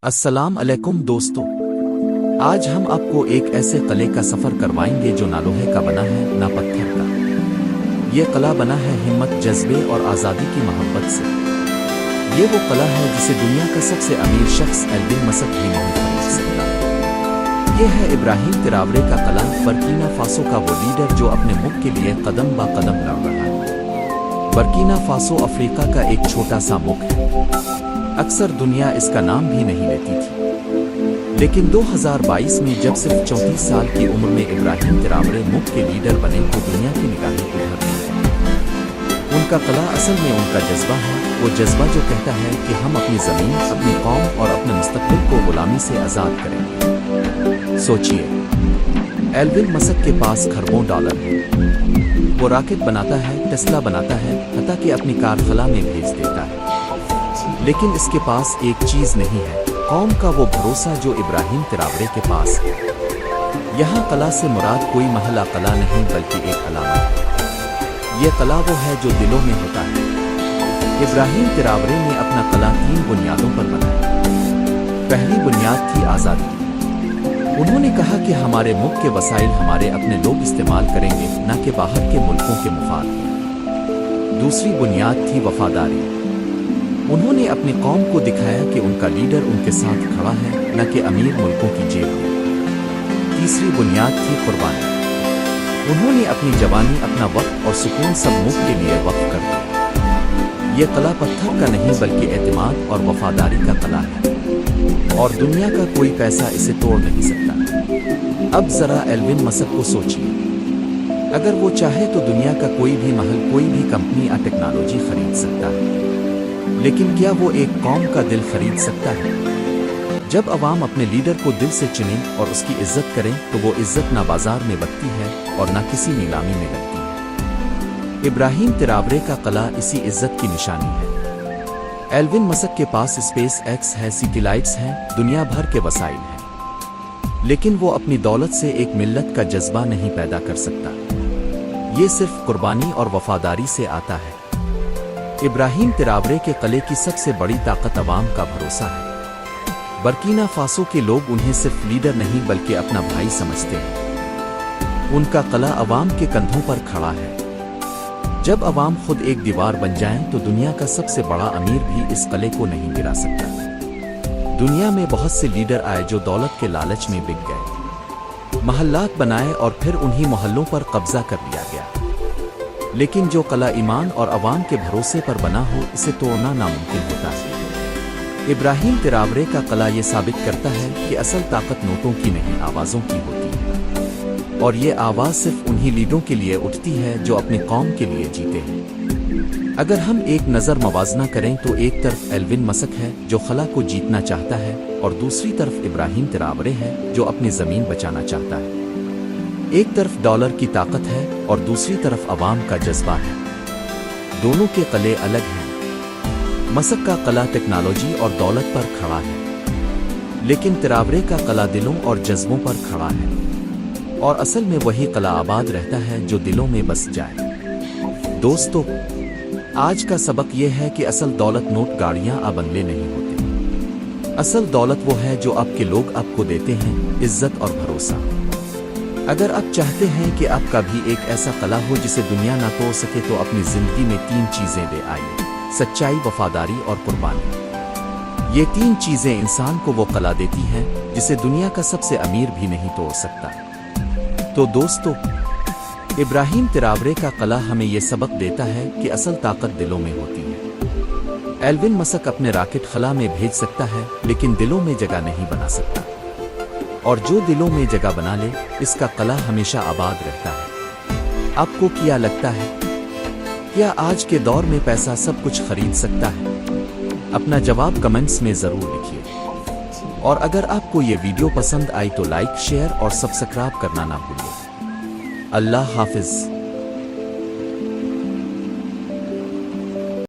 السلام علیکم دوستو، آج ہم آپ کو ایک ایسے قلعے کا سفر کروائیں گے جو نہ لوہے کا بنا ہے نہ پتھر کا۔ یہ قلعہ بنا ہے ہمت، جذبے اور آزادی کی محبت سے۔ یہ وہ قلعہ ہے جسے دنیا کا سب سے امیر شخص ایلون مسک بھی نہیں خرید سکتا۔ یہ ہے ابراہیم تراورے کا قلعہ، برکینا فاسو کا وہ لیڈر جو اپنے ملک کے لیے قدم با قدم لڑ رہا ہے۔ برکینا فاسو افریقہ کا ایک چھوٹا سا ملک ہے، اکثر دنیا اس کا نام بھی نہیں لیتی تھی، لیکن 2022 میں جب صرف 34 سال کی عمر میں ابراہیم تراورے ملک کے لیڈر بنے تو دنیا کی نگاہیں ادھر گئیں۔ ان کا قلعہ اصل میں ان کا جذبہ ہے، وہ جذبہ جو کہتا ہے کہ ہم اپنی زمین، اپنی قوم اور اپنے مستقبل کو غلامی سے آزاد کریں گے۔ سوچئے، ایلون مسک کے پاس کھربوں ڈالر ہے، وہ راکٹ بناتا ہے، ٹیسلا بناتا ہے، حتیٰ کہ اپنی کار خلا میں بھیج دیتا ہے، لیکن اس کے پاس ایک چیز نہیں ہے، قوم کا وہ بھروسہ جو ابراہیم تراورے کے پاس ہے۔ یہاں قلعہ سے مراد کوئی محلہ قلعہ نہیں بلکہ ایک علامت ہے۔ یہ قلعہ وہ ہے جو دلوں میں ہوتا ہے۔ ابراہیم تراورے نے اپنا قلعہ 3 بنیادوں پر بنایا۔ پہلی بنیاد تھی آزادی۔ انہوں نے کہا کہ ہمارے ملک کے وسائل ہمارے اپنے لوگ استعمال کریں گے، نہ کہ باہر کے ملکوں کے مفاد۔ دوسری بنیاد تھی وفاداری۔ انہوں نے اپنی قوم کو دکھایا کہ ان کا لیڈر ان کے ساتھ کھڑا ہے، نہ کہ امیر ملکوں کی جیب میں۔ تیسری بنیاد تھی قربانی۔ انہوں نے اپنی جوانی، اپنا وقت اور سکون سب ملک کے لیے وقف کر دیا۔ یہ قلعہ پتھر کا نہیں بلکہ اعتماد اور وفاداری کا قلعہ ہے، اور دنیا کا کوئی پیسہ اسے توڑ نہیں سکتا۔ اب ذرا ایلون مسک کو سوچیے، اگر وہ چاہے تو دنیا کا کوئی بھی محل، کوئی بھی کمپنی یا ٹیکنالوجی خرید سکتا ہے، لیکن کیا وہ ایک قوم کا دل خرید سکتا ہے؟ جب عوام اپنے لیڈر کو دل سے چنیں اور اس کی عزت کریں تو وہ عزت نہ بازار میں بکتی ہے اور نہ کسی نیلامی میں لگتی ہے۔ ابراہیم تراورے کا قلعہ اسی عزت کی نشانی ہے۔ ایلون مسک کے پاس اسپیس ایکس ہے، سیٹلائٹس ہیں، دنیا بھر کے وسائل ہیں، لیکن وہ اپنی دولت سے ایک ملت کا جذبہ نہیں پیدا کر سکتا۔ یہ صرف قربانی اور وفاداری سے آتا ہے۔ ابراہیم تراورے کے قلعے کی سب سے بڑی طاقت عوام کا بھروسہ ہے۔ برکینا فاسو کے لوگ انہیں صرف لیڈر نہیں بلکہ اپنا بھائی سمجھتے ہیں۔ ان کا قلعہ عوام کے کندھوں پر کھڑا ہے۔ جب عوام خود ایک دیوار بن جائیں تو دنیا کا سب سے بڑا امیر بھی اس قلعے کو نہیں گرا سکتا۔ دنیا میں بہت سے لیڈر آئے جو دولت کے لالچ میں بک گئے، محلات بنائے اور پھر انہی محلوں پر قبضہ کر لیا گیا، لیکن جو قلعہ ایمان اور عوام کے بھروسے پر بنا ہو، اسے توڑنا ناممکن ہوتا ہے۔ ابراہیم تراورے کا قلعہ یہ ثابت کرتا ہے کہ اصل طاقت نوٹوں کی نہیں، آوازوں کی ہوتی ہے، اور یہ آواز صرف انہی لیڈروں کے لیے اٹھتی ہے جو اپنی قوم کے لیے جیتے ہیں۔ اگر ہم ایک نظر موازنہ کریں تو ایک طرف ایلون مسک ہے جو خلا کو جیتنا چاہتا ہے، اور دوسری طرف ابراہیم تراورے ہے جو اپنی زمین بچانا چاہتا ہے۔ ایک طرف ڈالر کی طاقت ہے اور دوسری طرف عوام کا جذبہ ہے۔ دونوں کے قلعے الگ ہیں۔ مسک کا قلعہ ٹیکنالوجی اور دولت پر کھڑا ہے، لیکن تراورے کا قلعہ دلوں اور جذبوں پر کھڑا ہے، اور اصل میں وہی قلعہ آباد رہتا ہے جو دلوں میں بس جائے۔ دوستو، آج کا سبق یہ ہے کہ اصل دولت نوٹ، گاڑیاں یا بنگلے نہیں ہوتے۔ اصل دولت وہ ہے جو آپ کے لوگ آپ کو دیتے ہیں، عزت اور بھروسہ۔ اگر آپ چاہتے ہیں کہ آپ کا بھی ایک ایسا قلعہ ہو جسے دنیا نہ توڑ سکے تو اپنی زندگی میں 3 چیزیں لے آئیے: سچائی، وفاداری اور قربانی۔ یہ 3 چیزیں انسان کو وہ قلعہ دیتی ہیں جسے دنیا کا سب سے امیر بھی نہیں توڑ سکتا۔ تو دوستو، ابراہیم تراورے کا قلعہ ہمیں یہ سبق دیتا ہے کہ اصل طاقت دلوں میں ہوتی ہے۔ ایلون مسک اپنے راکٹ خلا میں بھیج سکتا ہے، لیکن دلوں میں جگہ نہیں بنا سکتا، اور جو دلوں میں جگہ بنا لے، اس کا قلعہ ہمیشہ آباد رہتا ہے۔ آپ کو کیا لگتا ہے؟ کیا آج کے دور میں پیسہ سب کچھ خرید سکتا ہے؟ اپنا جواب کمنٹس میں ضرور لکھیے، اور اگر آپ کو یہ ویڈیو پسند آئی تو لائک، شیئر اور سبسکرائب کرنا نہ بھولیں۔ اللہ حافظ۔